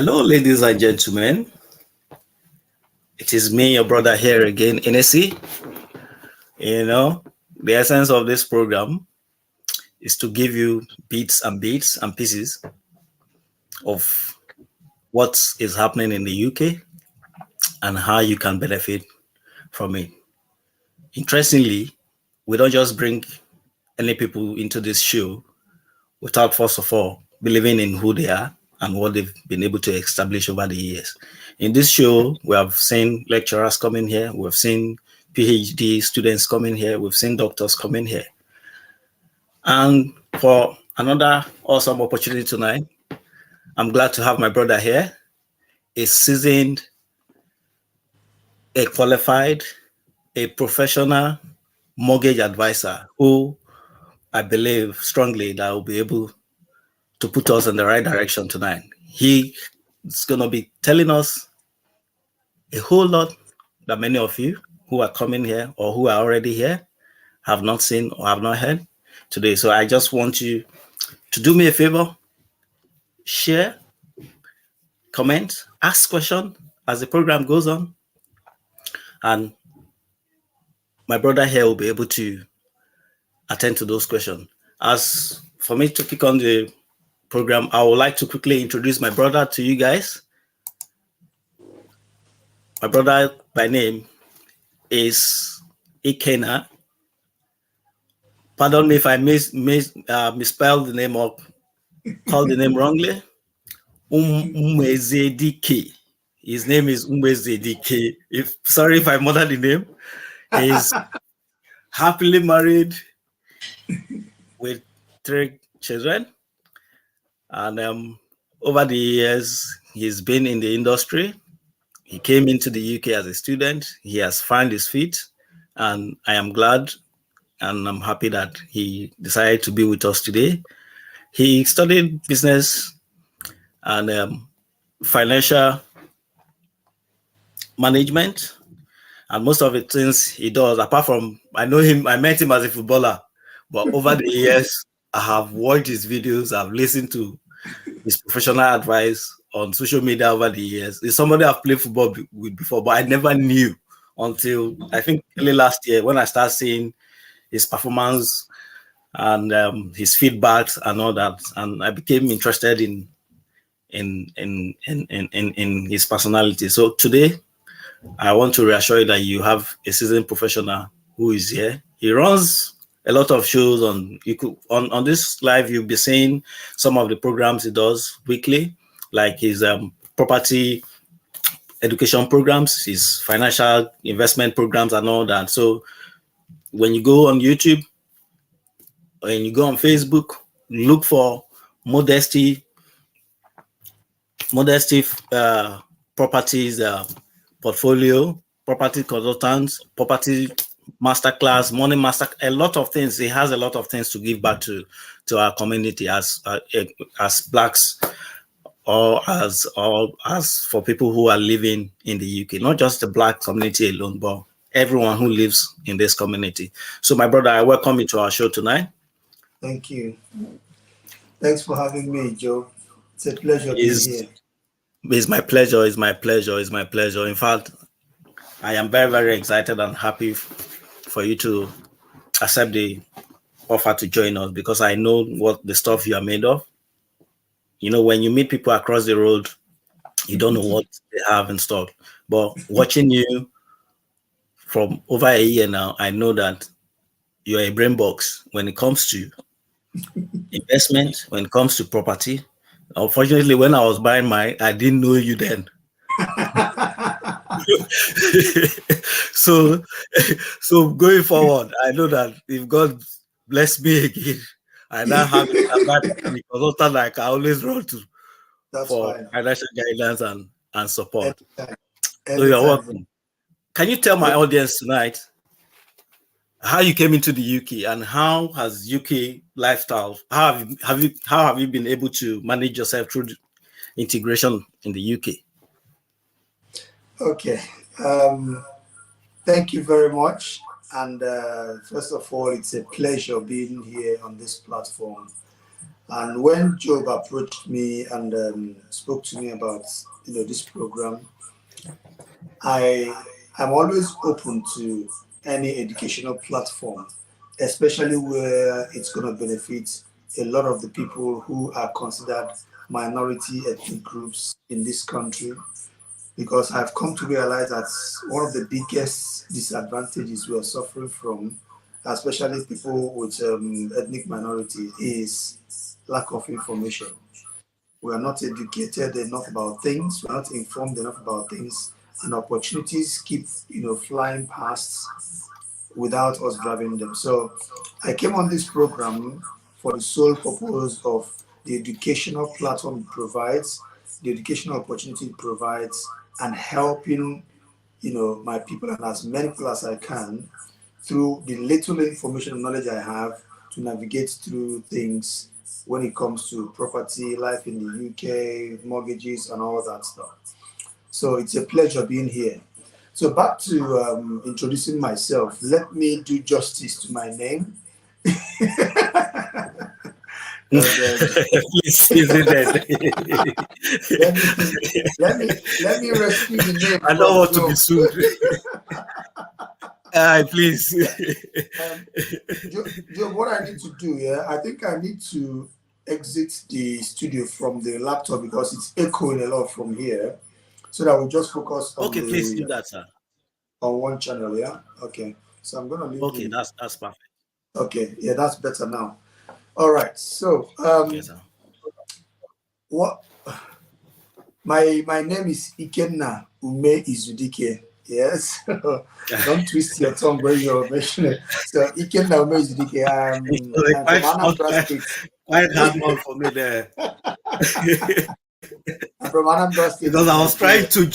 Hello, ladies and gentlemen. It is me, your brother here again, Inesi. You know, the essence of this program is to give you bits and pieces of what is happening in the UK and how you can benefit from it. Interestingly, we don't just bring any people into this show without, first of all, believing in who they are and what they've been able to establish over the years. In this show, we have seen lecturers coming here, we've seen PhD students coming here, we've seen doctors coming here. And for another awesome opportunity tonight, I'm glad to have my brother here, a seasoned, a qualified, a professional mortgage advisor who I believe strongly that will be able to put us in the right direction tonight. He is going to be telling us a whole lot that many of you who are coming here or who are already here have not seen or have not heard today. So I just want you to do me a favor, share, comment, ask questions as the program goes on. And my brother here will be able to attend to those questions. As for me to kick on the program, I would like to quickly introduce my brother to you guys. My brother by name is Ikena. Pardon me if I misspelled the name or called the name wrongly. Umezedike. His name is Umezedike. Sorry if I murdered the name. He's happily married with 3 children. And over the years, he's been in the industry. He came into the UK as a student. He has found his feet. And I am glad and I'm happy that he decided to be with us today. He studied business and financial management, and most of the things he does, apart from, I met him as a footballer, but over the years, I have watched his videos, I've listened to his professional advice on social media over the years. He's somebody I've played football with before, but I never knew until I think early last year when I started seeing his performance and his feedbacks and all that, and I became interested in his personality. So today, I want to reassure you that you have a seasoned professional who is here. He runs a lot of shows on this live. You'll be seeing some of the programs he does weekly, like his property education programs, his financial investment programs, and all that. So when you go on YouTube, when you go on Facebook, look for Modesty Properties portfolio, property consultants, property masterclass, money master, a lot of things. He has a lot of things to give back to our community as Blacks or as for people who are living in the UK, not just the Black community alone, but everyone who lives in this community. So my brother, I welcome you to our show tonight. Thank you. Thanks for having me, Joe. It's a pleasure being here. It's my pleasure. It's my pleasure. It's my pleasure. In fact, I am very, very excited and happy for you to accept the offer to join us, because I know what the stuff you are made of. You know, when you meet people across the road, you don't know what they have in stock. But watching you from over a year now, I know that you're a brain box when it comes to investment, when it comes to property. Unfortunately, when I was buying mine, I didn't know you then. so going forward, I know that if God bless me again, I now have a consultant like I always run to for financial guidance and support. So you're welcome. Can you tell my audience tonight how you came into the UK and how has UK lifestyle? How have you been able to manage yourself through integration in the UK? Okay. Thank you very much. And first of all, it's a pleasure being here on this platform. And when Job approached me and spoke to me about this program, I'm always open to any educational platform, especially where it's going to benefit a lot of the people who are considered minority ethnic groups in this country. Because I've come to realize that one of the biggest disadvantages we are suffering from, especially people with ethnic minority, is lack of information. We are not educated enough about things. We're not informed enough about things, and opportunities keep flying past without us grabbing them. So I came on this program for the sole purpose of the educational platform it provides, the educational opportunity it provides, and helping my people and as many people as I can through the little information and knowledge I have to navigate through things when it comes to property, life in the UK, mortgages, and all that stuff. So it's a pleasure being here. So back to introducing myself. Let me do justice to my name. Please, isn't it? let me rescue the name I don't from want to Joe. be sued. Please. Joe, what I need to do, I think I need to exit the studio from the laptop because it's echoing a lot from here, so that we just focus on Okay, please do that, sir. on one channel. Yeah. Okay. So I'm gonna leave Okay, the. that's perfect. Okay. Yeah, that's better now. All right. So Yes, sir. what? My name is Ikenna Ume Izudike. Yes. Don't twist your tongue when you're mentioning it. So Ikenna Ume Izudike. It was I'm from Anambra State. quite hard one for me there. I'm from Anambra State Because in I was trying Nigeria. to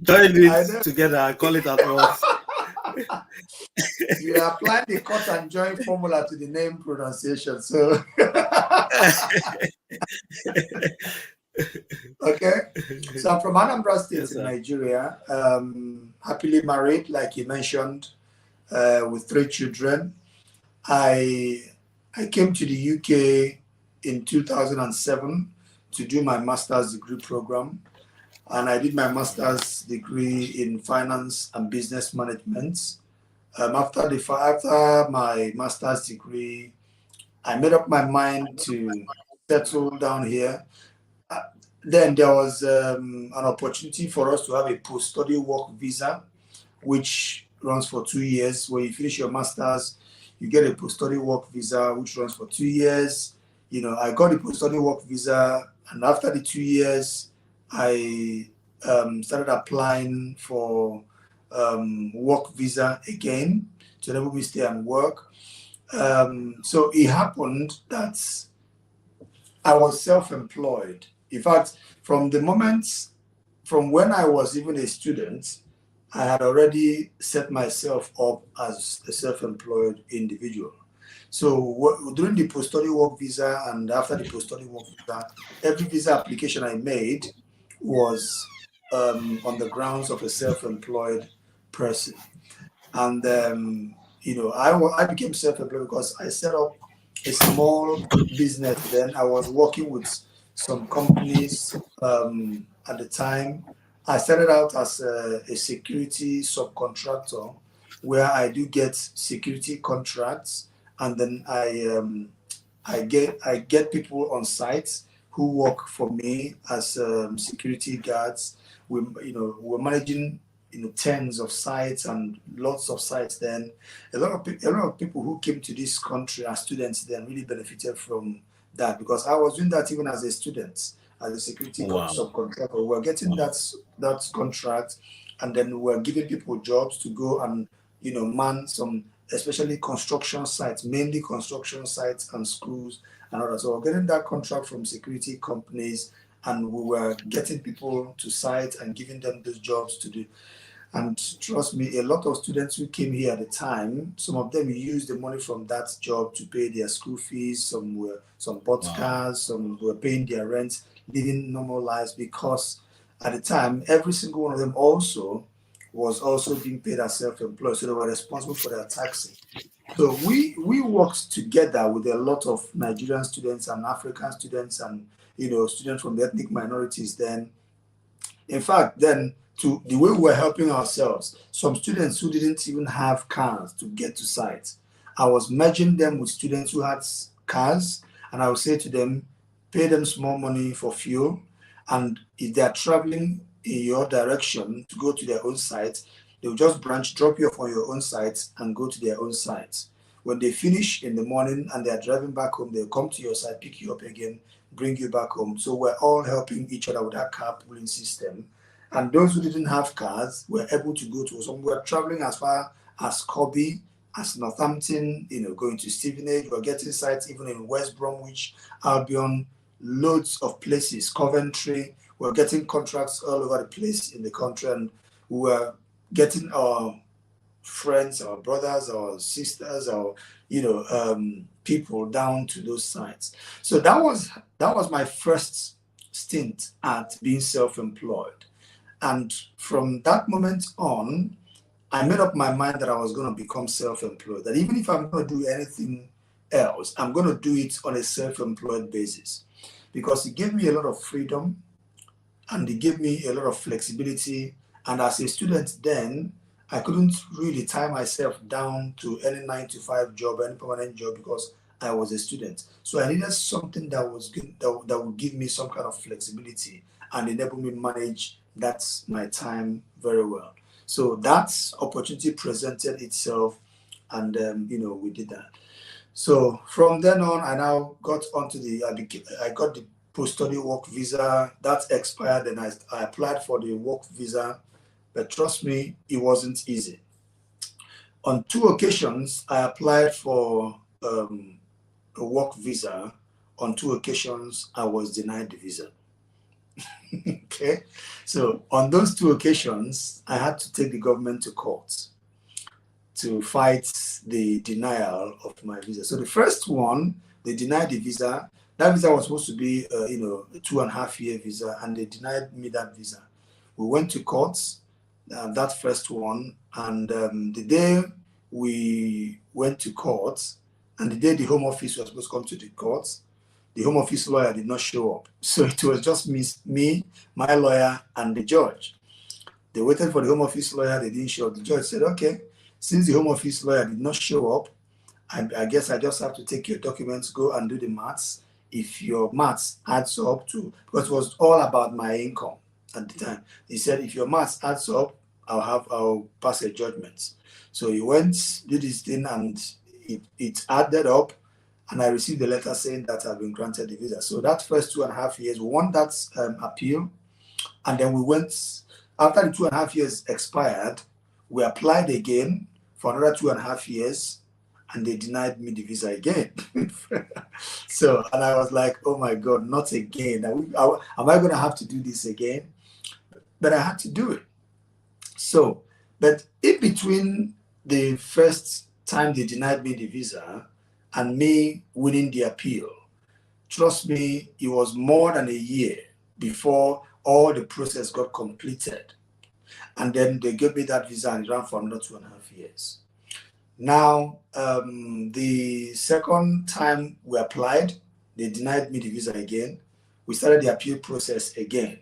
join I it know. together and call it at once. You applied the cut and join formula to the name pronunciation. So okay. So I'm from Anambra State Yes, in sir. Nigeria. Happily married, like you mentioned, with 3 children. I I came to the UK in 2007 to do my master's degree program, and I did my master's degree in finance and business management. After my master's degree, I made up my mind to settle down here. Uh, Then there was an opportunity for us to have a post-study work visa, which runs for 2 years. When you finish your master's, you get a post-study work visa, which runs for 2 years. I got a post-study work visa, and after the 2 years, I started applying for work visa again to enable me stay and work. So it happened that I was self-employed. In fact, from when I was even a student, I had already set myself up as a self-employed individual. So during the post-study work visa and after the post-study work visa, every visa application I made was on the grounds of a self-employed person. And I became self-employed because I set up a small business. Then I was working with some companies at the time. I started out as a security subcontractor, where I do get security contracts, and then I get people on site who work for me as security guards. We're managing tens of sites and lots of sites. Then a lot of people who came to this country as students then really benefited from that, because I was doing that even as a student, as a security Wow. subcontractor. We're getting Wow. that contract, and then we're giving people jobs to go and man some, especially construction sites, mainly construction sites and schools and all that. So we're getting that contract from security companies, and we were getting people to site and giving them those jobs to do. And trust me, a lot of students who came here at the time, some of them used the money from that job to pay their school fees. Some bought Wow. cars, some were paying their rent, living normal lives, because at the time, every single one of them also was also being paid as self-employed. So they were responsible for their taxes. So we worked together with a lot of Nigerian students and African students and students from the ethnic minorities. Then, in fact, then to the way we were helping ourselves, some students who didn't even have cars to get to sites, I was merging them with students who had cars, and I would say to them, pay them small money for fuel, and if they are traveling in your direction to go to their own sites, they will just branch, drop you off on your own sites and go to their own sites. When they finish in the morning and they are driving back home, they'll come to your site, pick you up again, bring you back home. So we're all helping each other with that carpooling system. And those who didn't have cars were able to go to some. We were traveling as far as Corby, as Northampton, going to Stevenage. We're getting sites even in West Bromwich, Albion, loads of places, Coventry. We're getting contracts all over the place in the country, and we were getting our friends, our brothers, our sisters, our people down to those sites. So that was my first stint at being self-employed. And from that moment on, I made up my mind that I was going to become self-employed, that even if I'm going to do anything else, I'm going to do it on a self-employed basis, because it gave me a lot of freedom and it gave me a lot of flexibility. And as a student then, I couldn't really tie myself down to any 9-to-5 job, any permanent job, because I was a student. So I needed something that was good, that would give me some kind of flexibility and enable me manage my time very well. So that opportunity presented itself, and we did that. So from then on, I now got onto I got the post-study work visa. That expired, and I applied for the work visa. But trust me, it wasn't easy. On 2 occasions, I applied for a work visa. On 2 occasions, I was denied the visa. Okay, so on those 2 occasions, I had to take the government to court to fight the denial of my visa. So the first one, they denied the visa. That visa was supposed to be, a 2.5-year visa, and they denied me that visa. We went to court, that first one, and the day we went to court, and the day the Home Office was supposed to come to the court, the Home Office lawyer did not show up. So it was just me, my lawyer, and the judge. They waited for the Home Office lawyer, they didn't show up. The judge said, okay, since the Home Office lawyer did not show up, I guess I just have to take your documents, go and do the maths. If your maths adds up to, because it was all about my income at the time. He said, if your maths adds up, I'll pass a judgment. So he went, did his thing, and it added up, and I received a letter saying that I've been granted the visa. So that first 2.5 years, we won that appeal, and then we went, after the 2.5 years expired, we applied again for another 2.5 years, and they denied me the visa again. So, and I was like, oh my God, not again. Am I going to have to do this again? But I had to do it. So, but in between the first time they denied me the visa and me winning the appeal, trust me, it was more than a year before all the process got completed. And then they gave me that visa, and it ran for another 2.5 years. Now, the second time we applied, they denied me the visa again. We started the appeal process again.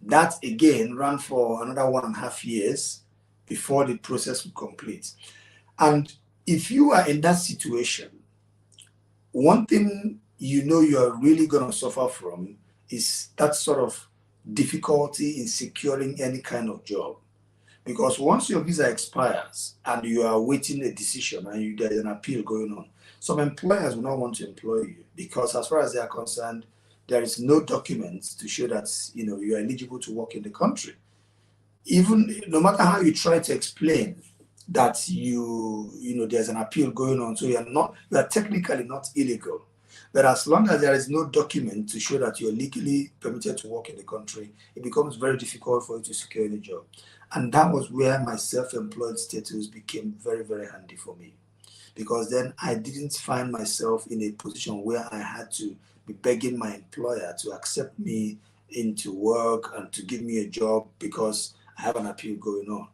That again ran for another 1.5 years before the process would complete. And if you are in that situation, one thing you are really going to suffer from is that sort of difficulty in securing any kind of job. Because once your visa expires and you are awaiting a decision and there's an appeal going on, some employers will not want to employ you, because as far as they are concerned, there is no documents to show that you are eligible to work in the country. Even no matter how you try to explain that there's an appeal going on, so you are technically not illegal. But as long as there is no document to show that you're legally permitted to work in the country, it becomes very difficult for you to secure any job. And that was where my self-employed status became very, very handy for me. Because then I didn't find myself in a position where I had to be begging my employer to accept me into work and to give me a job, because I have an appeal going on.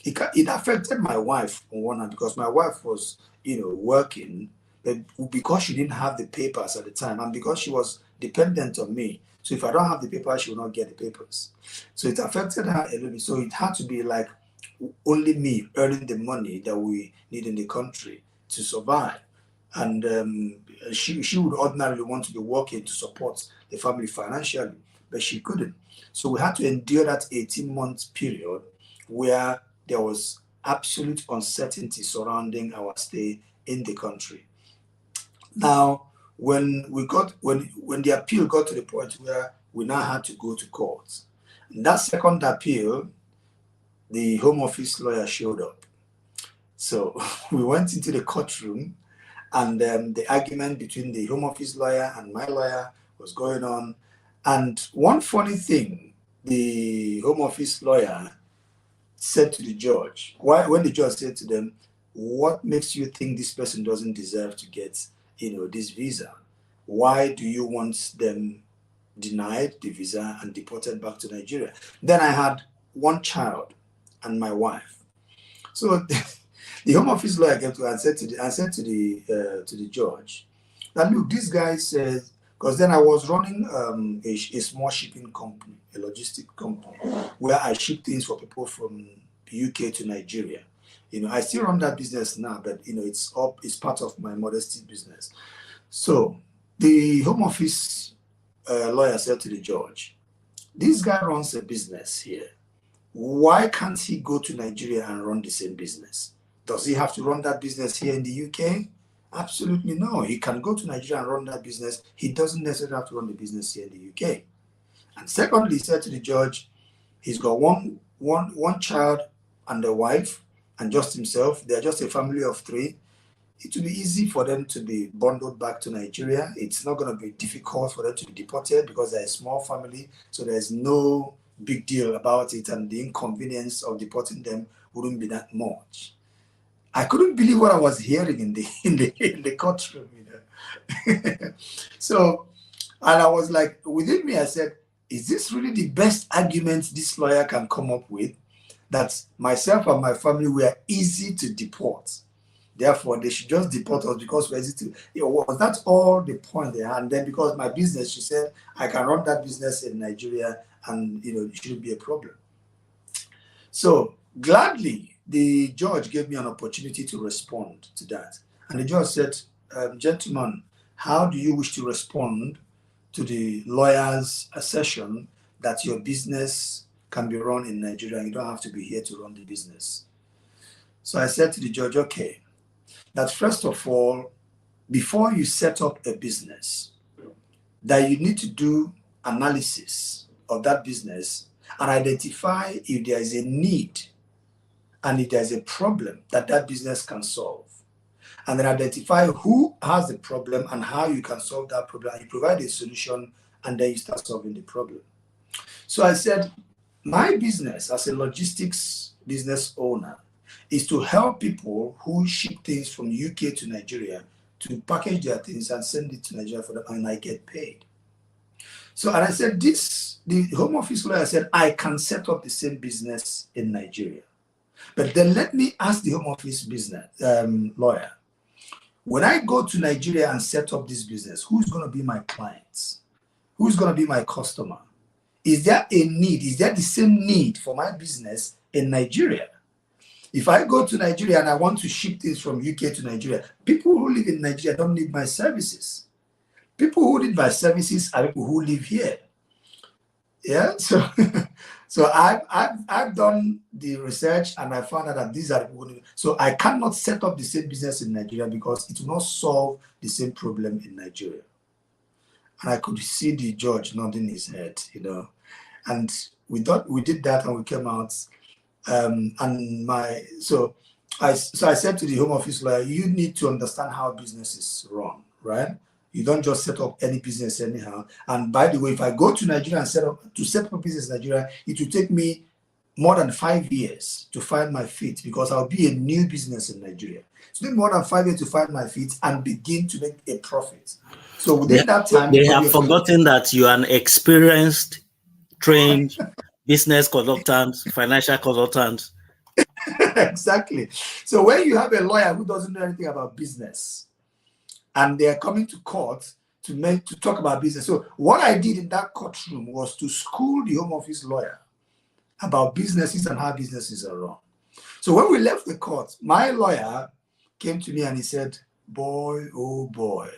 It affected my wife on one hand because my wife was, working, but because she didn't have the papers at the time, and because she was dependent on me. So if I don't have the papers, she will not get the papers. So it affected her a little bit. So it had to be like only me earning the money that we need in the country to survive. And she would ordinarily want to be working to support the family financially, but she couldn't. So we had to endure that 18-month period where there was absolute uncertainty surrounding our stay in the country. Now, when the appeal got to the point where we now had to go to court, in that second appeal, the Home Office lawyer showed up. So we went into the courtroom, and the argument between the Home Office lawyer and my lawyer was going on. And one funny thing, the Home Office lawyer said to the judge, when the judge said to them, what makes you think this person doesn't deserve to get, this visa? Why do you want them denied the visa and deported back to Nigeria? Then I had one child and my wife. So the Home Office lawyer came to and said to the judge that, look, this guy says, because then I was running a small shipping company, a logistic company, where I ship things for people from the UK to Nigeria. I still run that business now, but it's part of my modesty business. So the Home Office lawyer said to the judge, this guy runs a business here. Why can't he go to Nigeria and run the same business? Does he have to run that business here in the UK? Absolutely no. He can go to Nigeria and run that business. He doesn't necessarily have to run the business here in the UK. And secondly, he said to the judge, he's got one child and a wife and just himself. They're just a family of 3. It will be easy for them to be bundled back to Nigeria. It's not going to be difficult for them to be deported because they're a small family. So there's no big deal about it, and the inconvenience of deporting them wouldn't be that much. I couldn't believe what I was hearing in the courtroom. So, and I was like, within me, I said, is this really the best argument this lawyer can come up with? That myself and my family were easy to deport. Therefore, they should just deport us because we're easy to. That's all the point they had. And then because my business, she said, I can run that business in Nigeria, and it shouldn't be a problem. So gladly, the judge gave me an opportunity to respond to that. And the judge said, gentlemen, how do you wish to respond to the lawyer's assertion that your business can be run in Nigeria and you don't have to be here to run the business? So I said to the judge, okay, that first of all, before you set up a business, that you need to do analysis of that business and identify if there is a need and if there's a problem that business can solve. And then identify who has the problem and how you can solve that problem. And you provide a solution, and then you start solving the problem. So I said, my business as a logistics business owner is to help people who ship things from UK to Nigeria to package their things and send it to Nigeria for them, and I get paid. So, and I said, the Home Office lawyer said, I can set up the same business in Nigeria. But then let me ask the Home Office business lawyer, when I go to Nigeria and set up this business, who's going to be my clients? Who's going to be my customer? Is there a need? Is there the same need for my business in Nigeria? If I go to Nigeria and I want to ship things from UK to Nigeria, people who live in Nigeria don't need my services. People who need my services are people who live here. Yeah, so I've done the research and I found out that these are people. So I cannot set up the same business in Nigeria because it will not solve the same problem in Nigeria. And I could see the judge nodding his head, and we did that and we came out. So I said to the Home Office lawyer, you need to understand how businesses run, right? You don't just set up any business anyhow. And by the way, if I go to Nigeria and set up a business in Nigeria, it will take me more than 5 years to find my feet because I'll be a new business in Nigeria. So it takes more than 5 years to find my feet and begin to make a profit. So within that time, they have forgotten that you are an experienced, trained business consultants, financial consultants. Exactly. So when you have a lawyer who doesn't know anything about business and they're coming to court to talk about business. So what I did in that courtroom was to school the Home Office lawyer about businesses and how businesses are run. So when we left the court, my lawyer came to me and he said, boy, oh boy,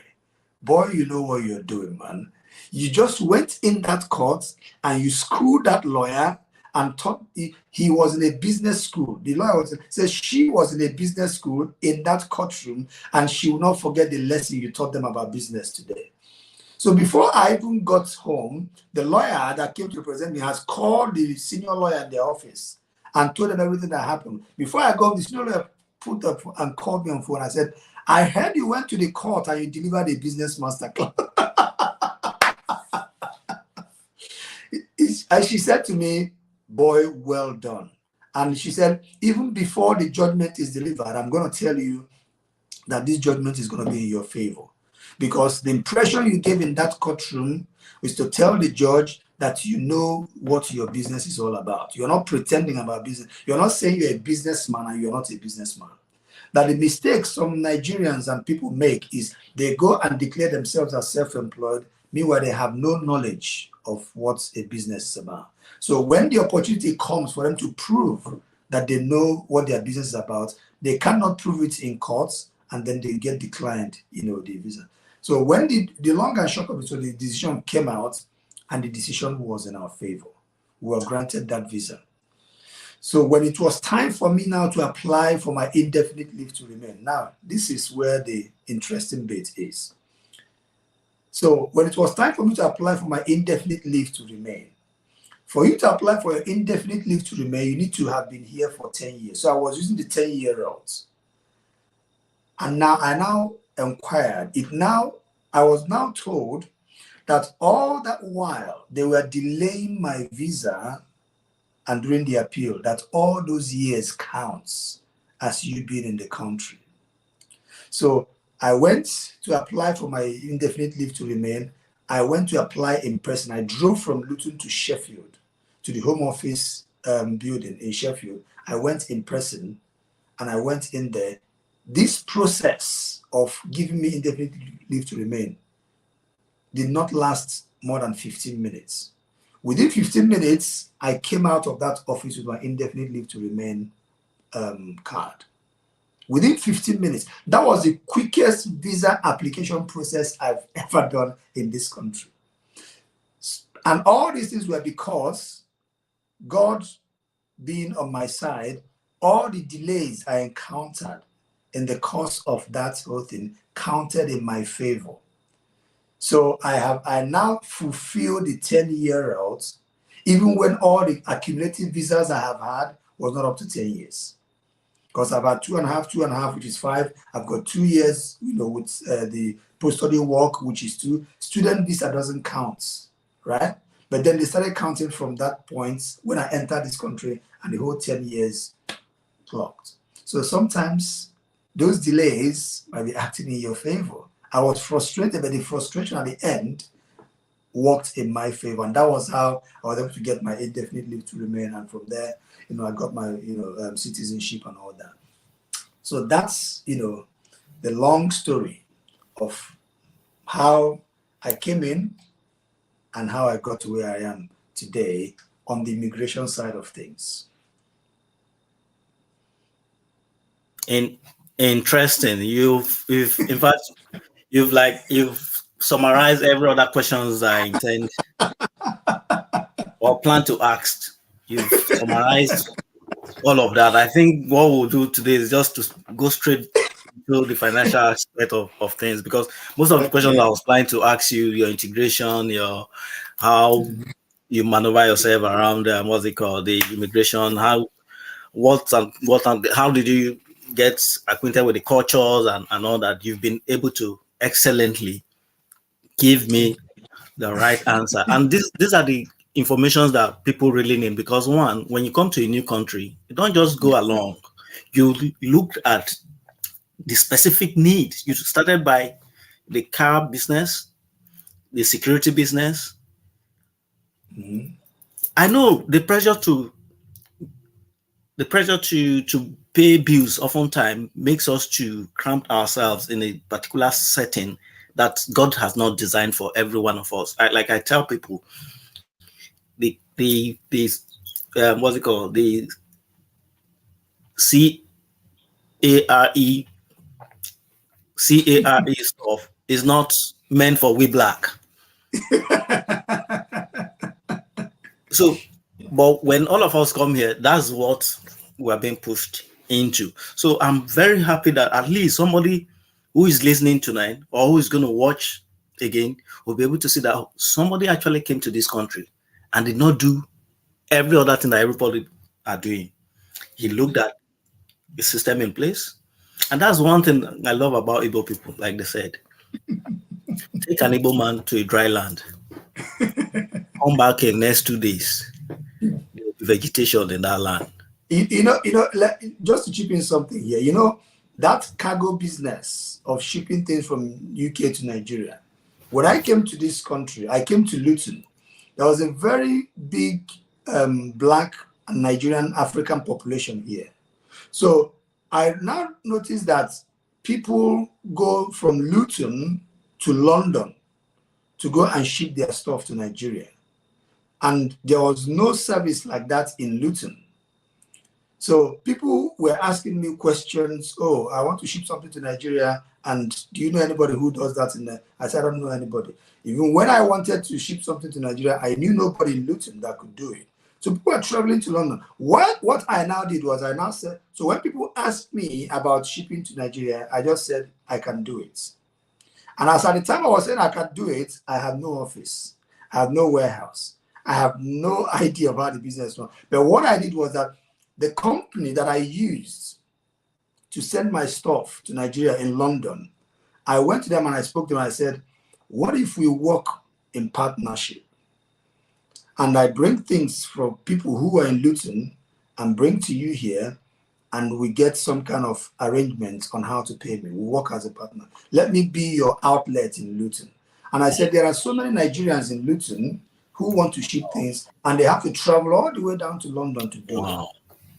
you know what you're doing, man. You just went in that court and you schooled that lawyer and taught he was in a business school. The lawyer says she was in a business school in that courtroom and she will not forget the lesson you taught them about business today. So before I even got home, the lawyer that came to represent me has called the senior lawyer in their office and told them everything that happened. Before I got, the senior lawyer put up and called me on phone. I said, I heard you went to the court and you delivered a business masterclass. And she said to me, boy, well done. And she said, even before the judgment is delivered, I'm going to tell you that this judgment is going to be in your favor. Because the impression you gave in that courtroom is to tell the judge that you know what your business is all about. You're not pretending about business. You're not saying you're a businessman and you're not a businessman. That the mistakes some Nigerians and people make is they go and declare themselves as self-employed, meanwhile they have no knowledge of what a business is about. So when the opportunity comes for them to prove that they know what their business is about, they cannot prove it in courts, and then they get declined, the visa. So when the long and short of it, so the decision came out, and the decision was in our favor. We were granted that visa. So when it was time for me now to apply for my indefinite leave to remain, now this is where the interesting bit is. So when it was time for me to apply for my indefinite leave to remain, for you to apply for your indefinite leave to remain, you need to have been here for 10 years. So I was using the 10-year route. And now I inquired. I was now told that all that while they were delaying my visa and during the appeal, that all those years counts as you being in the country. So I went to apply for my indefinite leave to remain. I went to apply in person. I drove from Luton to Sheffield, to the Home Office building in Sheffield. I went in person and I went in there. This process of giving me indefinite leave to remain did not last more than 15 minutes. Within 15 minutes, I came out of that office with my indefinite leave to remain card. Within 15 minutes. That was the quickest visa application process I've ever done in this country. And all these things were because God being on my side, all the delays I encountered in the course of that whole thing counted in my favor. So I now fulfill the 10-year route, even when all the accumulated visas I have had was not up to 10 years. Because I've had two and a half, which is 5. I've got 2 years, with the post-study work, which is 2. Student visa doesn't count, right? But then they started counting from that point when I entered this country, and the whole 10 years clocked. So sometimes those delays might be acting in your favor. I was frustrated, but the frustration at the end worked in my favor. And that was how I was able to get my indefinite leave to remain. And from there, I got my, citizenship and all that. So that's, the long story of how I came in and how I got to where I am today on the immigration side of things. Interesting. You've in fact, you've summarized every other questions I intend or plan to ask. You've summarized all of that. I think what we'll do today is just to go straight to the financial aspect of things, because most of the questions I was planning to ask you, your integration, how you maneuver yourself around the immigration, how did you get acquainted with the cultures and all that. You've been able to excellently give me the right answer. And these are the informations that people really need, because one, when you come to a new country, you don't just go along. You look at the specific needs. You started by the car business, the security business, I know the pressure to pay bills oftentimes makes us to cramp ourselves in a particular setting that God has not designed for every one of us. Like I tell people, the what's it called, the CARE CARE stuff is not meant for we black. So, but when all of us come here, that's what we're being pushed into. So I'm very happy that at least somebody who is listening tonight or who is going to watch again will be able to see that somebody actually came to this country and did not do every other thing that everybody are doing. He looked at the system in place. And that's one thing I love about Igbo people, like they said. Take an Igbo man to a dry land, come back in next 2 days, vegetation in that land. Just to chip in something here, that cargo business of shipping things from UK to Nigeria. When I came to this country, I came to Luton. There was a very big black and Nigerian African population here. So I now noticed that people go from Luton to London to go and ship their stuff to Nigeria. And there was no service like that in Luton. So people were asking me questions. Oh, I want to ship something to Nigeria. And do you know anybody who does that in there? I said, I don't know anybody. Even when I wanted to ship something to Nigeria, I knew nobody in Luton that could do it. So people were traveling to London. What I now did was I now said, so when people asked me about shipping to Nigeria, I just said, I can do it. And as at the time I was saying I can do it, I have no office. I have no warehouse. I have no idea about the business. But what I did was that the company that I used to send my stuff to Nigeria in London, I went to them and I spoke to them. I said, what if we work in partnership? And I bring things from people who are in Luton and bring to you here, and we get some kind of arrangement on how to pay me. We work as a partner. Let me be your outlet in Luton. And I said, there are so many Nigerians in Luton who want to ship things, and they have to travel all the way down to London to do it. Wow.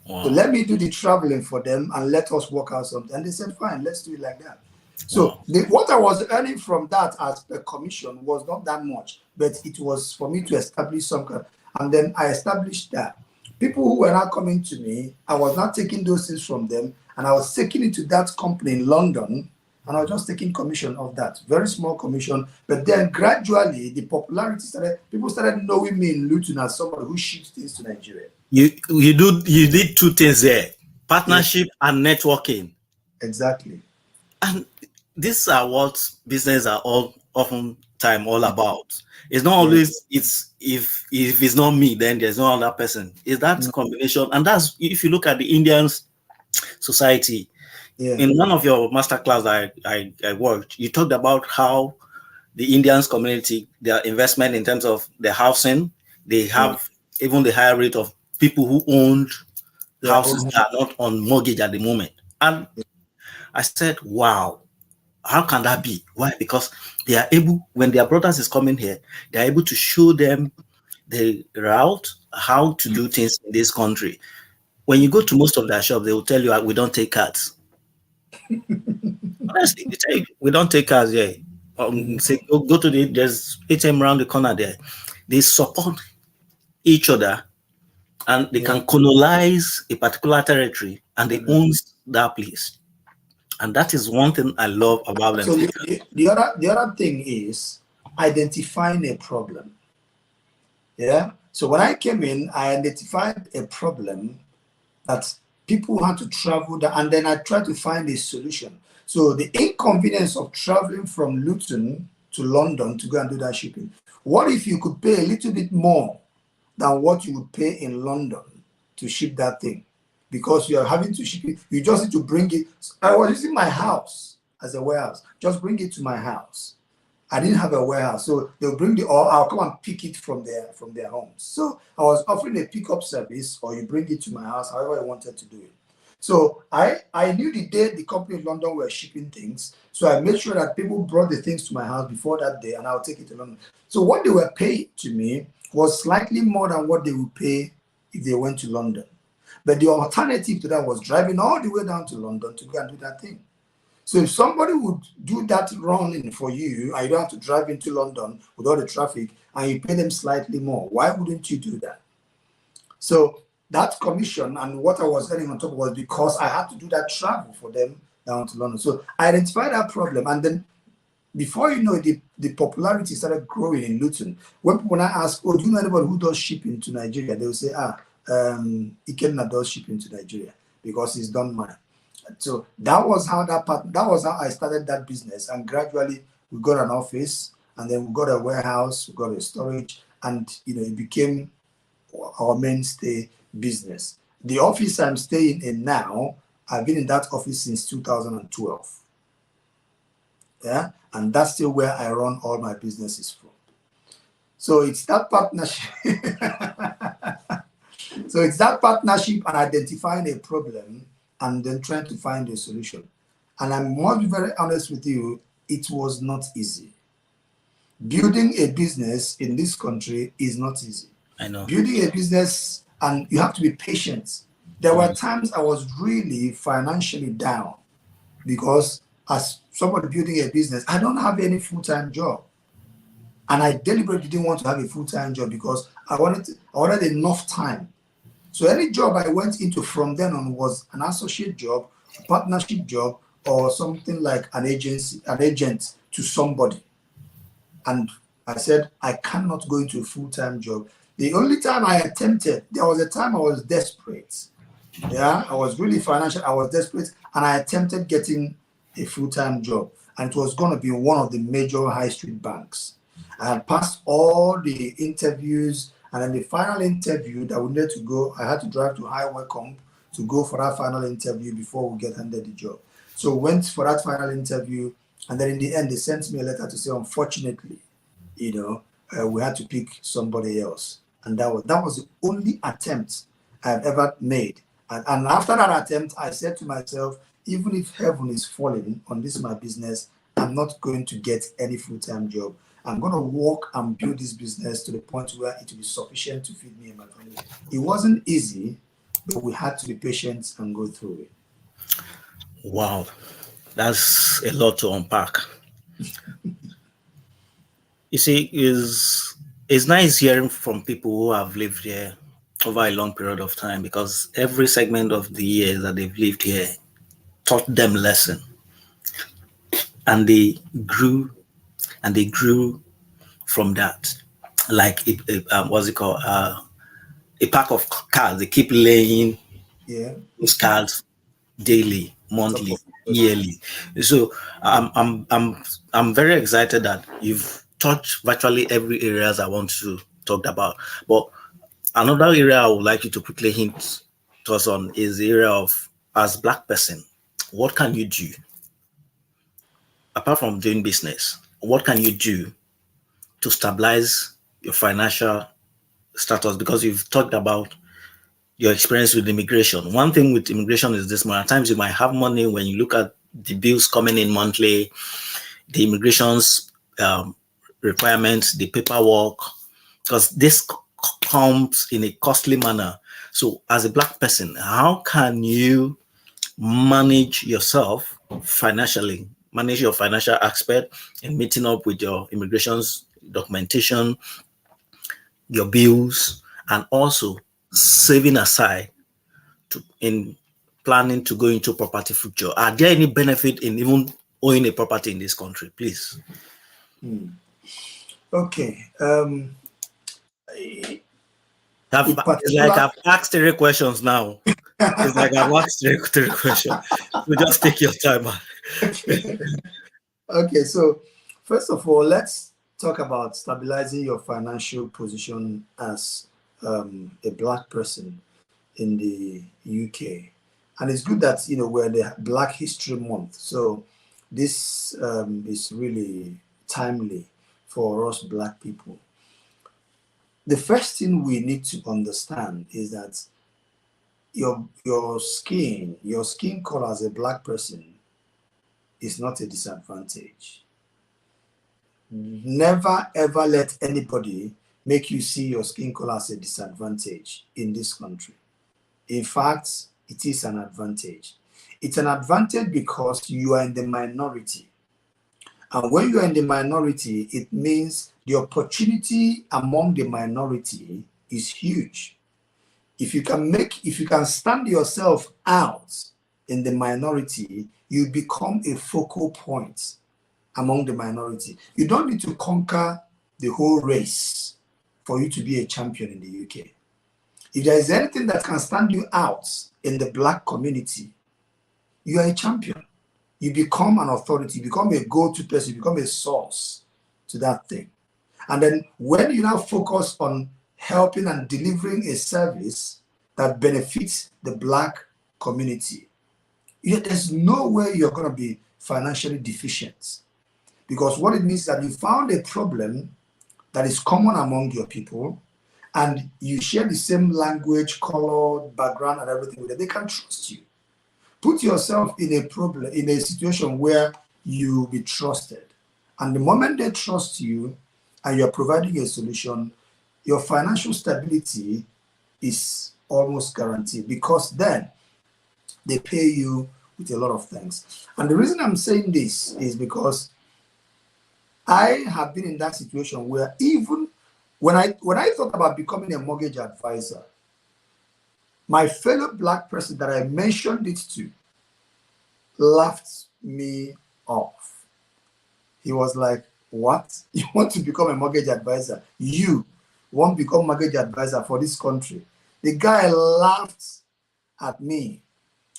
So let me do the traveling for them and let us work out something. And they said, fine, let's do it like that. So what I was earning from that as a commission was not that much, but it was for me to establish some kind. And then I established that. People who were not coming to me, I was not taking those things from them, and I was taking it to that company in London, and I was just taking commission of that. Very small commission. But then gradually the popularity started, people started knowing me in Luton as somebody who ships things to Nigeria. You did two things there: partnership and networking. Exactly. And these are what business are all about. It's not always it's if it's not me, then there's no other person. It's that combination. And that's, if you look at the Indian society. In one of your masterclass I worked, you talked about how the Indians community, their investment in terms of the housing, they have even the higher rate of people who owned houses that are not on mortgage at the moment. And I said, wow, how can that be? Why? Because they are able, when their brothers is coming here, they are able to show them the route, how to do things in this country. When you go to most of their shops, they will tell you, we don't take cards. Honestly, they tell you, we don't take cards here. Say, go to there's ATM around the corner there. They support each other, and they can colonize a particular territory, and they own that place. And that is one thing I love about them. So the other thing is identifying a problem. Yeah. So when I came in, I identified a problem that people had to travel, and then I tried to find a solution. So the inconvenience of traveling from Luton to London to go and do that shipping. What if you could pay a little bit more than what you would pay in London to ship that thing? Because you are having to ship it, you just need to bring it. I was using my house as a warehouse. Just bring it to my house. I didn't have a warehouse, so they'll bring or I'll come and pick it from their homes. So I was offering a pickup service, or you bring it to my house, however I wanted to do it. So I knew the day the company in London were shipping things, so I made sure that people brought the things to my house before that day, and I'll take it to London. So what they were paying to me was slightly more than what they would pay if they went to London. But the alternative to that was driving all the way down to London to go and do that thing. So if somebody would do that running for you, and you don't have to drive into London with all the traffic, and you pay them slightly more, why wouldn't you do that? So that commission and what I was earning on top was because I had to do that travel for them down to London. So I identified that problem, and then before you know it, the popularity started growing in Luton. When I ask, oh, do you know anybody who does shipping to Nigeria? They will say, Ikenna does shipping to Nigeria because he's done mine. So that was how I started that business, and gradually we got an office, and then we got a warehouse, we got a storage, and it became our mainstay business. The office I'm staying in now, I've been in that office since 2012. Yeah, and that's still where I run all my businesses from. So it's that partnership. So it's that partnership and identifying a problem and then trying to find a solution. And I must be very honest with you, it was not easy. Building a business in this country is not easy. I know. Building a business, and you have to be patient. There were times I was really financially down because as somebody building a business, I don't have any full-time job. And I deliberately didn't want to have a full-time job because I wanted enough time. So any job I went into from then on was an associate job, a partnership job, or something like an agent to somebody. And I said, I cannot go into a full-time job. The only time I attempted, there was a time I was desperate. Yeah, I was really financial. I was desperate, and I attempted getting a full-time job, and it was going to be one of the major high street banks. I had passed all the interviews, and then the final interview that we needed to go, I had to drive to High Wycombe to go for that final interview before we get handed the job. So went for that final interview, and then in the end, they sent me a letter to say, unfortunately, we had to pick somebody else. And that was the only attempt I've ever made. And after that attempt, I said to myself, even if heaven is falling on this my business, I'm not going to get any full-time job. I'm going to work and build this business to the point where it will be sufficient to feed me and my family. It wasn't easy, but we had to be patient and go through it. Wow, that's a lot to unpack. You see, it's nice hearing from people who have lived here over a long period of time, because every segment of the years that they've lived here taught them a lesson, and they grew from that. Like what's it called? A pack of cards. They keep laying those cards daily, monthly, yearly. So I'm very excited that you've touched virtually every areas I want to talk about. But another area I would like you to quickly hint to us on is the area of, as Black person, what can you do apart from doing business? What can you do to stabilize your financial status? Because you've talked about your experience with immigration. One thing with immigration is this: at times you might have money. When you look at the bills coming in monthly, the immigration's requirements, the paperwork, because this comes in a costly manner. So as a Black person, how can you manage yourself financially, manage your financial aspect and meeting up with your immigration's documentation, your bills, and also saving aside in planning to go into property future? Are there any benefit in even owning a property in this country, please? Okay. It's like I've asked 3 questions now. It's like I've asked three questions. So just take your time. Okay, so first of all, let's talk about stabilizing your financial position as a Black person in the UK. And it's good that, we're the Black History Month. So this is really timely for us Black people. The first thing we need to understand is that your skin color as a Black person is not a disadvantage. Never ever let anybody make you see your skin color as a disadvantage in this country. In fact, it is an advantage. It's an advantage because you are in the minority. And when you are in the minority, it means the opportunity among the minority is huge. If you can stand yourself out in the minority, you become a focal point among the minority. You don't need to conquer the whole race for you to be a champion in the UK. If there is anything that can stand you out in the Black community, you are a champion. You become an authority, you become a go-to person, you become a source to that thing. And then when you now focus on helping and delivering a service that benefits the Black community, there's no way you're going to be financially deficient. Because what it means is that you found a problem that is common among your people, and you share the same language, color, background, and everything with them. They can trust you. Put yourself in a situation where you'll be trusted. And the moment they trust you and you're providing a solution, your financial stability is almost guaranteed, because then they pay you with a lot of things. And the reason I'm saying this is because I have been in that situation where even when I thought about becoming a mortgage advisor, my fellow Black person that I mentioned it to laughed me off. He was like, "What? You want to become a mortgage advisor? You want to become mortgage advisor for this country?" The guy laughed at me.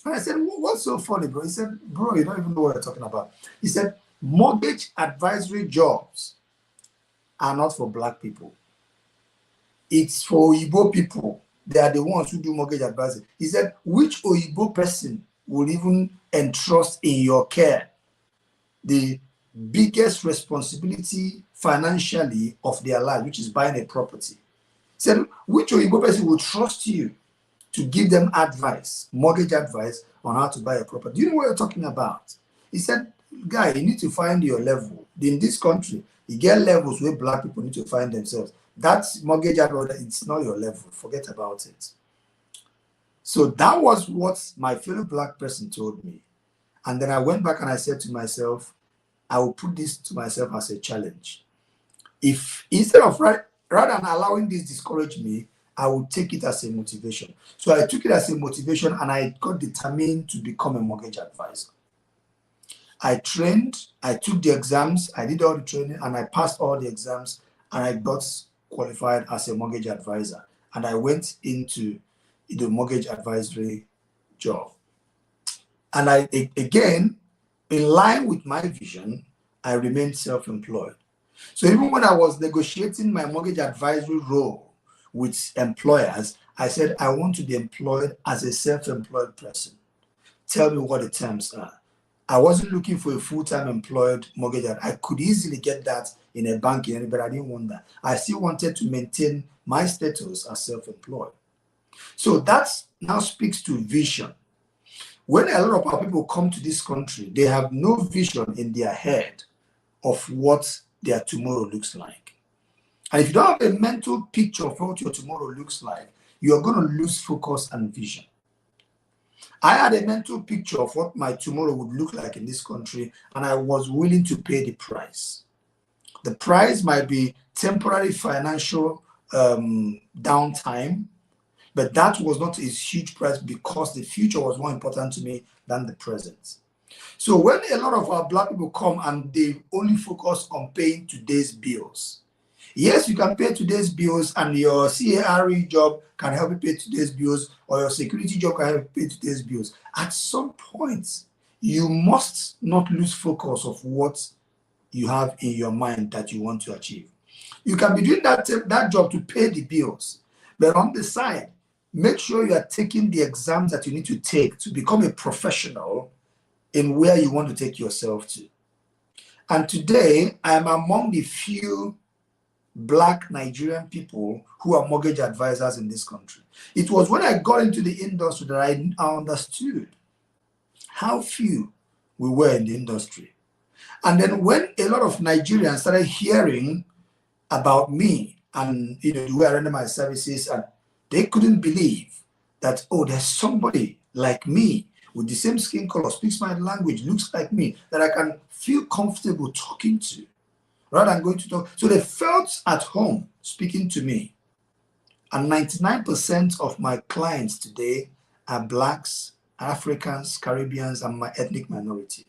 And I said, "What's so funny, bro?" He said, "Bro, you don't even know what you're talking about." He said, "Mortgage advisory jobs are not for Black people. It's for Igbo people. They are the ones who do mortgage advisory." He said, "Which Igbo person will even entrust in your care the biggest responsibility financially of their life, which is buying a property?" He said, "Which Igbo person will trust you to give them advice, mortgage advice on how to buy a property? Do you know what you're talking about?" He said, "Guy, you need to find your level. In this country, you get levels where Black people need to find themselves. That's mortgage advice, it's not your level. Forget about it." So that was what my fellow Black person told me. And then I went back and I said to myself, I will put this to myself as a challenge. If instead of rather than allowing this discourage me, I would take it as a motivation. So I took it as a motivation and I got determined to become a mortgage advisor. I trained, I took the exams, I did all the training, and I passed all the exams, and I got qualified as a mortgage advisor. And I went into the mortgage advisory job. And again, in line with my vision, I remained self-employed. So even when I was negotiating my mortgage advisory role with employers, I said, I want to be employed as a self-employed person. Tell me what the terms are. I wasn't looking for a full-time employed mortgage. I could easily get that in a bank, but I didn't want that. I still wanted to maintain my status as self-employed. So that now speaks to vision. When a lot of our people come to this country, they have no vision in their head of what their tomorrow looks like. And if you don't have a mental picture of what your tomorrow looks like, you're going to lose focus and vision. I had a mental picture of what my tomorrow would look like in this country, and I was willing to pay the price. The price might be temporary financial downtime, but that was not a huge price because the future was more important to me than the present. So when a lot of our Black people come and they only focus on paying today's bills, yes, you can pay today's bills and your CARE job can help you pay today's bills, or your security job can help you pay today's bills. At some point, you must not lose focus of what you have in your mind that you want to achieve. You can be doing that job to pay the bills, but on the side, make sure you are taking the exams that you need to take to become a professional in where you want to take yourself to. And today, I am among the few Black Nigerian people who are mortgage advisors in this country. It was when I got into the industry that I understood how few we were in the industry. And then when a lot of Nigerians started hearing about me and the way I render my services, and they couldn't believe that, oh, there's somebody like me with the same skin color, speaks my language, looks like me, that I can feel comfortable talking to, rather than going to talk. So they felt at home speaking to me. And 99% of my clients today are Blacks, Africans, Caribbeans, and my ethnic minorities,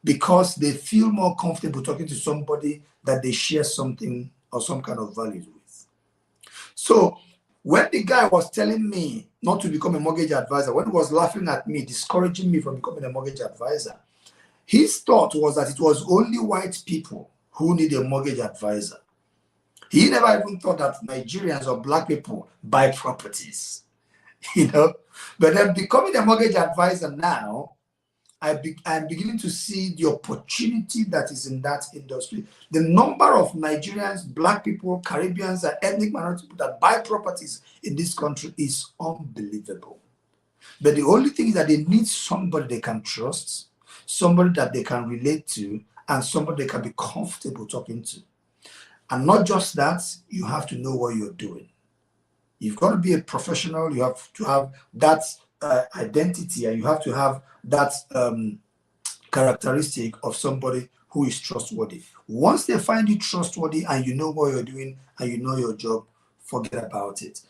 because they feel more comfortable talking to somebody that they share something or some kind of values with. So when the guy was telling me not to become a mortgage advisor, when he was laughing at me, discouraging me from becoming a mortgage advisor, his thought was that it was only white people who need a mortgage advisor. He never even thought that Nigerians or Black people buy properties, But then becoming a mortgage advisor now, I'm beginning to see the opportunity that is in that industry. The number of Nigerians, Black people, Caribbeans, and ethnic minority people that buy properties in this country is unbelievable. But the only thing is that they need somebody they can trust, somebody that they can relate to, and somebody they can be comfortable talking to. And not just that, you have to know what you're doing. You've got to be a professional. You have to have that identity, and you have to have that characteristic of somebody who is trustworthy. Once they find you trustworthy and you know what you're doing and you know your job, forget about it.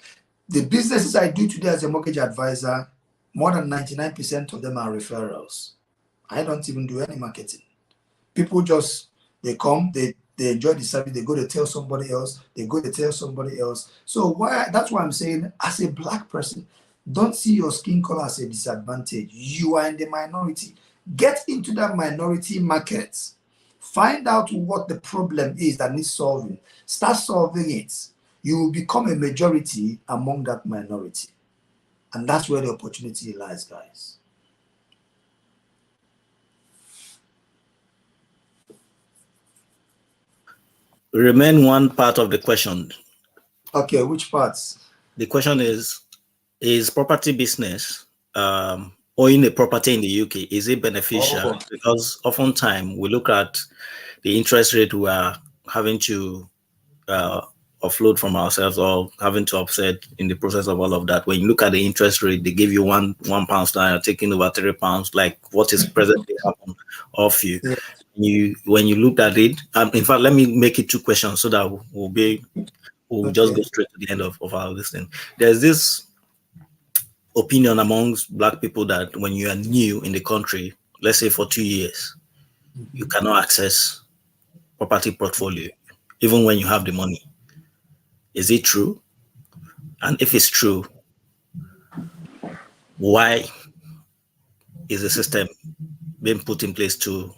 The businesses I do today as a mortgage advisor, more than 99% of them are referrals. I don't even do any marketing. People just, they come, they enjoy the service, they go to tell somebody else, they go to tell somebody else. So that's why I'm saying, as a Black person, don't see your skin color as a disadvantage. You are in the minority. Get into that minority market. Find out what the problem is that needs solving. Start solving it. You will become a majority among that minority. And that's where the opportunity lies, guys. Remain one part of the question. Okay, which parts? The question is property business, owning a property in the UK, is it beneficial? Oh. Because oftentimes we look at the interest rate we are having to offload from ourselves or having to offset in the process of all of that. When you look at the interest rate, they give you one pound, now you're taking over £3, like what is presently happening off you. Yeah. When you look at it, in fact, let me make it two questions so that we'll just go straight to the end of our listening. There's this opinion amongst Black people that when you are new in the country, let's say for 2 years, you cannot access property portfolio, even when you have the money. Is it true? And if it's true, why is the system being put in place to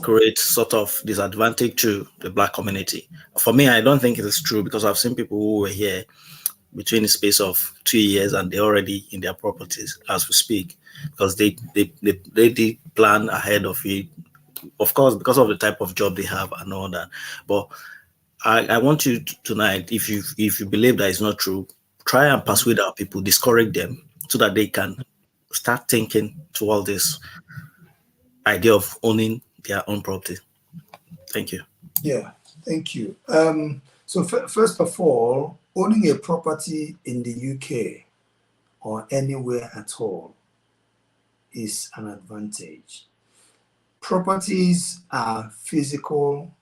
create sort of disadvantage to the Black community? For me, I don't think it is true, because I've seen people who were here between the space of 2 years and they're already in their properties as we speak, because they did plan ahead of it, of course, because of the type of job they have and all that. But I want you tonight, if you believe that it's not true, try and persuade our people, discourage them, so that they can start thinking to all this idea of owning their own property. Thank you. Yeah, thank you. So first of all, owning a property in the UK or anywhere at all is an advantage. Properties are physical,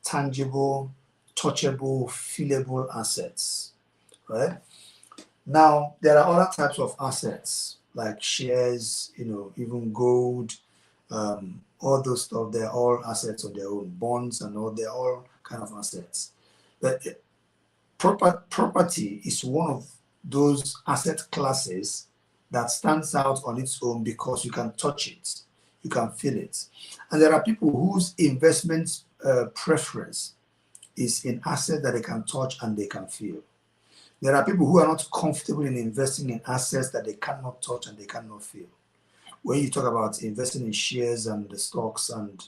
tangible, touchable, feelable assets, right? Now, there are other types of assets like shares, even gold, all those stuff. They're all assets of their own, bonds and all. They're all kind of assets. But property is one of those asset classes that stands out on its own because you can touch it, you can feel it. And there are people whose investment preference is in assets that they can touch and they can feel. There are people who are not comfortable in investing in assets that they cannot touch and they cannot feel. When you talk about investing in shares and the stocks and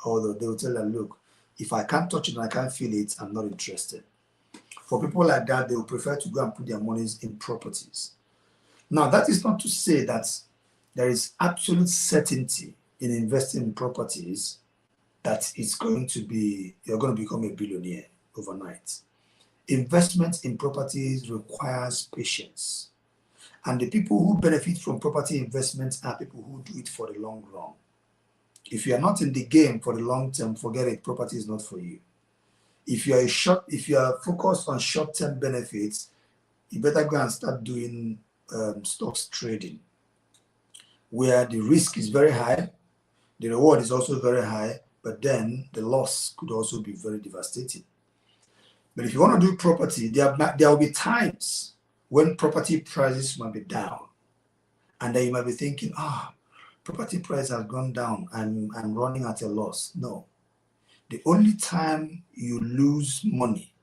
all that, they will tell you, look, if I can't touch it and I can't feel it, I'm not interested. For people like that, they will prefer to go and put their monies in properties. Now, that is not to say that there is absolute certainty in investing in properties that it's going to be, you're going to become a billionaire overnight. Investment in properties requires patience. And the people who benefit from property investments are people who do it for the long run. If you are not in the game for the long term, forget it, property is not for you. If you are focused on short-term benefits, you better go and start doing stocks trading, where the risk is very high, the reward is also very high, but then the loss could also be very devastating. But if you want to do property, there will be times when property prices might be down, and then you might be thinking, property price has gone down, I'm running at a loss. No. The only time you lose money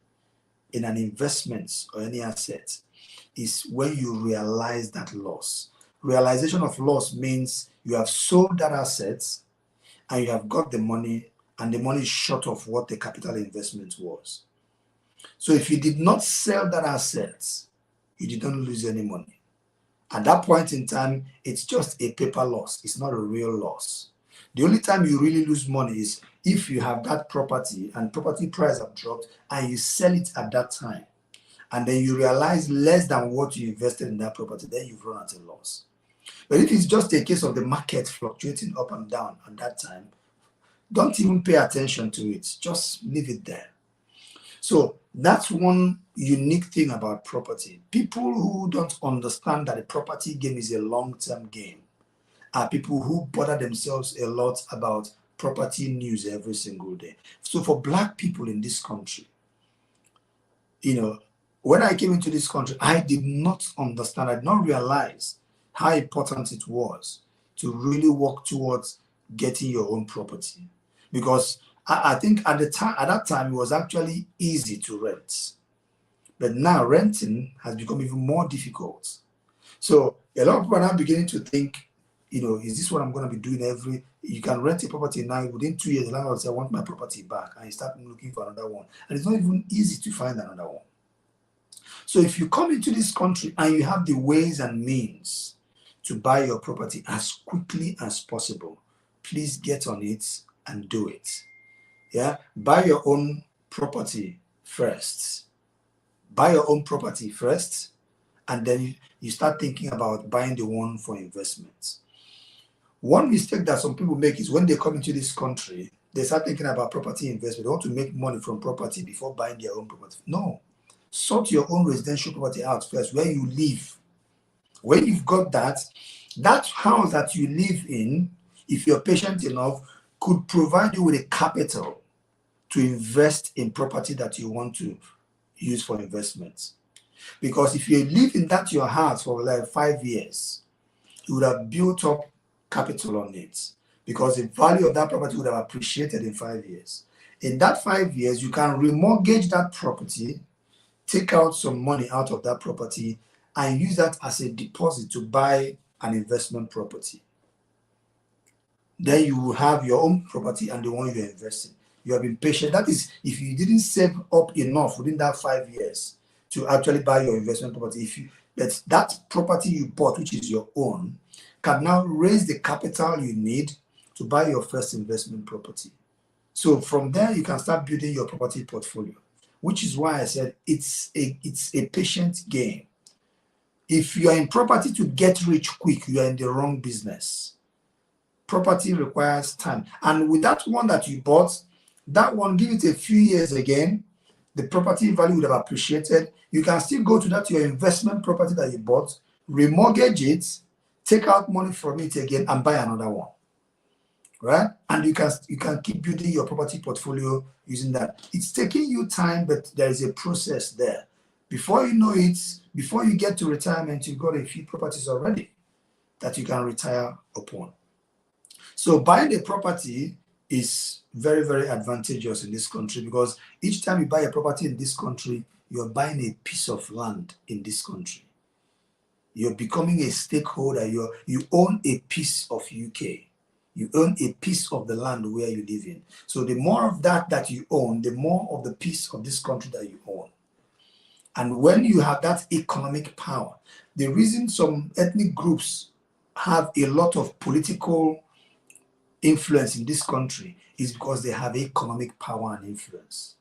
in an investment or any asset is when you realize that loss. Realization of loss means you have sold that asset and you have got the money, and the money is short of what the capital investment was. So if you did not sell that asset, you didn't lose any money. At that point in time, it's just a paper loss. It's not a real loss. The only time you really lose money is if you have that property and property price have dropped and you sell it at that time, and then you realize less than what you invested in that property, then you've run at a loss. But if it's just a case of the market fluctuating up and down at that time, don't even pay attention to it. Just leave it there. So that's one unique thing about property. People who don't understand that the property game is a long-term game are people who bother themselves a lot about property news every single day. So for Black people in this country, when I came into this country, I did not understand, I did not realize how important it was to really work towards getting your own property. Because I think at that time, it was actually easy to rent. But now renting has become even more difficult. So a lot of people are now beginning to think, is this what I'm going to be doing you can rent a property now, within 2 years, the landlord will say, I want my property back. And you start looking for another one. And it's not even easy to find another one. So if you come into this country and you have the ways and means to buy your property as quickly as possible, please get on it and do it. Yeah, buy your own property first. Buy your own property first, and then you start thinking about buying the one for investments. One mistake that some people make is when they come into this country, they start thinking about property investment. They want to make money from property before buying their own property. No. Sort your own residential property out first, where you live. When you've got that house that you live in, if you're patient enough, could provide you with a capital to invest in property that you want to use for investments. Because if you live in your house for like 5 years, you would have built up capital on it, because the value of that property would have appreciated in 5 years. In that 5 years, you can remortgage that property, take out some money out of that property, and use that as a deposit to buy an investment property. Then you will have your own property and the one you're investing. You have been patient. That is, if you didn't save up enough within that 5 years to actually buy your investment property, that property you bought, which is your own, can now raise the capital you need to buy your first investment property. So from there, you can start building your property portfolio, which is why I said it's a patient game. If you are in property to get rich quick, you are in the wrong business. Property requires time. And with that one that you bought, that one, give it a few years again, the property value would have appreciated. You can still go to your investment property that you bought, remortgage it, take out money from it again, and buy another one. Right? And you can keep building your property portfolio using that. It's taking you time, but there is a process there. Before you know it, before you get to retirement, you've got a few properties already that you can retire upon. So buying a property is very, very advantageous in this country, because each time you buy a property in this country, you're buying a piece of land in this country. You're becoming a stakeholder. You own a piece of UK. You own a piece of the land where you live in. So the more of that you own, the more of the piece of this country that you own. And when you have that economic power, the reason some ethnic groups have a lot of political influence in this country is because they have economic power and influence.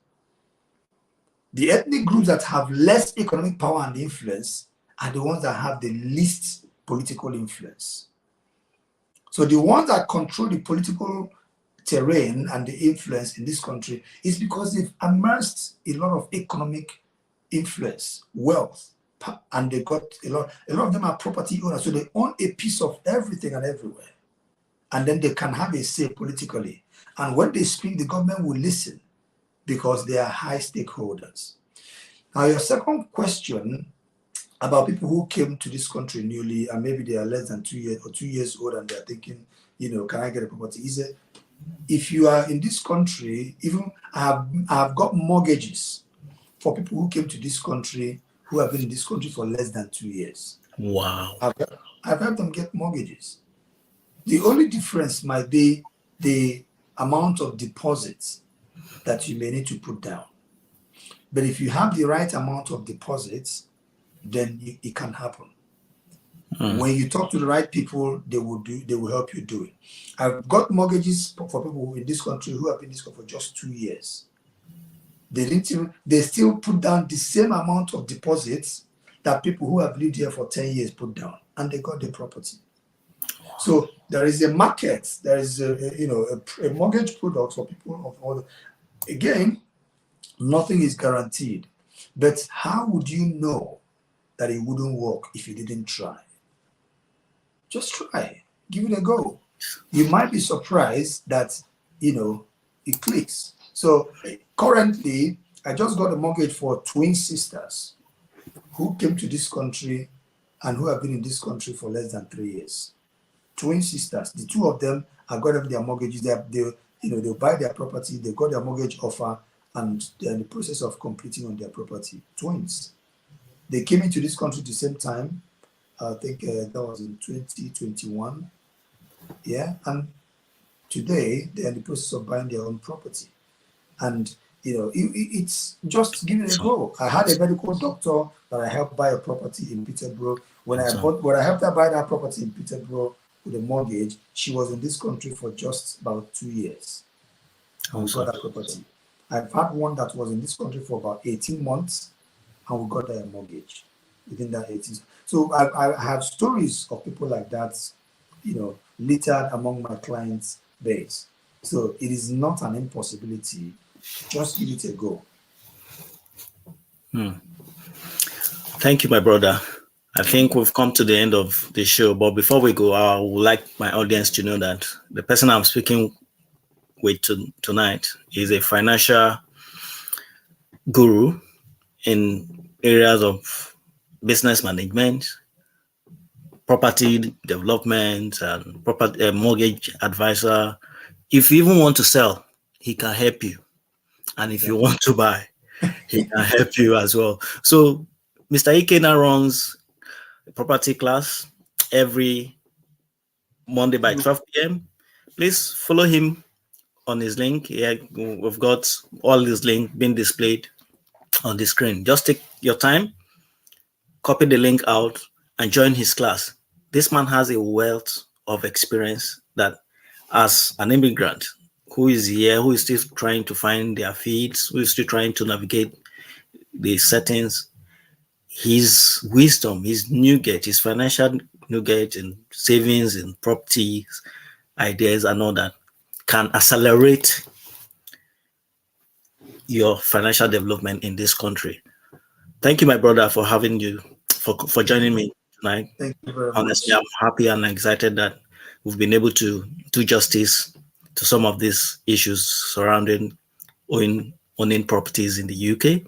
The ethnic groups that have less economic power and influence are the ones that have the least political influence. So the ones that control the political terrain and the influence in this country is because they've amassed a lot of economic influence, wealth, and they got a lot of them are property owners, so they own a piece of everything and everywhere. And then they can have a say politically. And when they speak, the government will listen because they are high stakeholders. Now, your second question about people who came to this country newly and maybe they are less than 2 years or 2 years old and they're thinking, can I get a property? If you are in this country, even I have got mortgages for people who came to this country who have been in this country for less than 2 years. Wow. I've helped them get mortgages. The only difference might be the amount of deposits that you may need to put down. But if you have the right amount of deposits, then it can happen. When you talk to the right people, they will help you do it. I've got mortgages for people in this country who have been in this country for just 2 years. They still put down the same amount of deposits that people who have lived here for 10 years put down, and they got the property. So there is a market, there is a mortgage product for people of all. Again, nothing is guaranteed, but how would you know that it wouldn't work if you didn't try? Just try, give it a go. You might be surprised that it clicks. So currently, I just got a mortgage for twin sisters who came to this country and who have been in this country for less than 3 years. Twin sisters, the two of them have got their mortgages. They'll buy their property. They got their mortgage offer, and they're in the process of completing on their property. Twins. They came into this country at the same time. I think that was in 2021. Yeah, and today they're in the process of buying their own property. And it's just give it a go. I had a medical doctor that I helped buy a property in Peterborough. When I helped her buy that property in Peterborough with a mortgage, she was in this country for just about 2 years. And we got that property. I've had one that was in this country for about 18 months, and we got their mortgage within that 18. So I have stories of people like that, littered among my clients' base. So it is not an impossibility. Just give it a go. Thank you, my brother. I think we've come to the end of the show. But before we go, I would like my audience to know that the person I'm speaking with tonight is a financial guru in areas of business management, property development, and property mortgage advisor. If you even want to sell, he can help you. And if you want to buy, he can help you as well. So Mr. Ike now runs a property class every Monday by 12 p.m. Please follow him on his link. Yeah, we've got all his link being displayed on the screen. Just take your time, copy the link out, and join his class. This man has a wealth of experience that, as an immigrant who is here, who is still trying to find their feet, who is still trying to navigate the settings, his wisdom, his nugget, his financial nugget in savings and properties, ideas and all that can accelerate your financial development in this country. Thank you, my brother, for having you, for joining me tonight. Thank you very Honestly, much. I'm happy and excited that we've been able to do justice to some of these issues surrounding owning properties in the UK.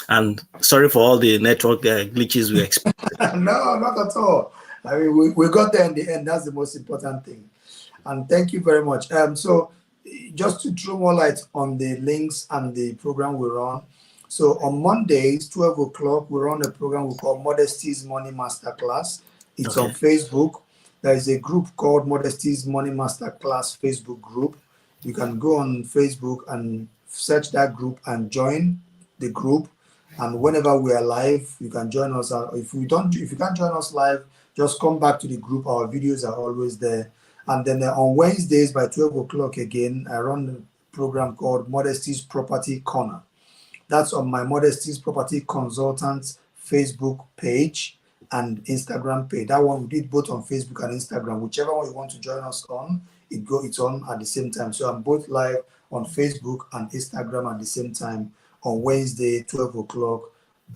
And sorry for all the network glitches we experienced. No, not at all. I mean, we got there in the end. That's the most important thing. And thank you very much. So just to throw more light on the links and the program we run. So on Mondays, 12 o'clock, we run a program we call Modesty's Money Masterclass. It's on Facebook. There is a group called Modesty's Money Masterclass Facebook group. You can go on Facebook and search that group and join the group. And whenever we are live, you can join us. If you can't join us live, just come back to the group. Our videos are always there. And then on Wednesdays by 12 o'clock again, I run a program called Modesty's Property Corner. That's on my Modesty's Property Consultants Facebook page and Instagram page. That one we did both on Facebook and Instagram. Whichever one you want to join us on, it's on at the same time. So I'm both live on Facebook and Instagram at the same time on Wednesday, 12 o'clock.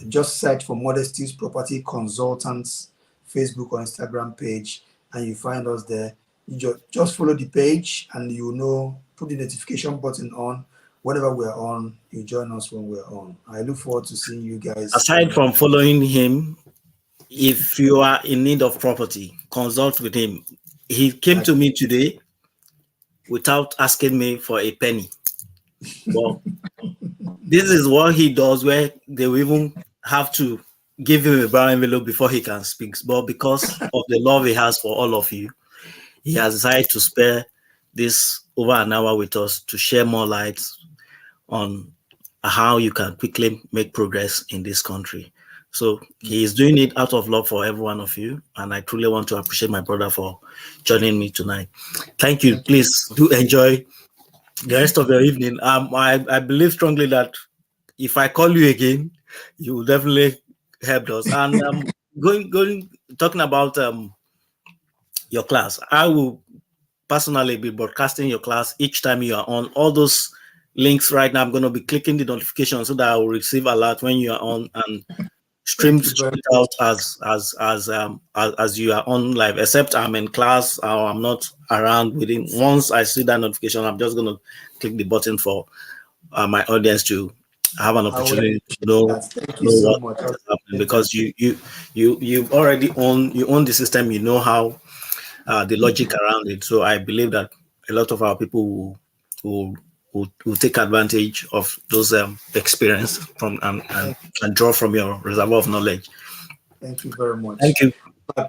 Just search for Modesty's Property Consultants Facebook or Instagram page, and you find us there. You just follow the page, and you know, put the notification button on. Whenever we're on, you join us when we're on. I look forward to seeing you guys. Aside from following him, if you are in need of property, consult with him. He came to me today without asking me for a penny. Well, this is what he does, where they will even have to give him a brown envelope before he can speak. But because of the love he has for all of you, he has decided to spare this over an hour with us to share more light on how you can quickly make progress in this country. So he is doing it out of love for every one of you, and I truly want to appreciate my brother for joining me tonight. Thank you. Please do enjoy the rest of your evening. I believe strongly that if I call you again, you will definitely help us. And talking about your class, I will personally be broadcasting your class each time you are on. All those links right now, I'm going to be clicking the notification so that I will receive alert when you are on and stream straight out as you are on live. Except I'm in class or I'm not around. Once I see that notification, I'm just going to click the button for my audience to have an opportunity to know what is happening, because you already own the system. You know how the logic around it. So I believe that a lot of our people will take advantage of those experience from and draw from your reservoir of knowledge. Thank you very much. Thank you.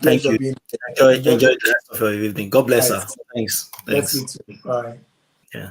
Thank you. Enjoy the rest of your evening. God bless her. Thanks. Bless you too. Bye. Yeah.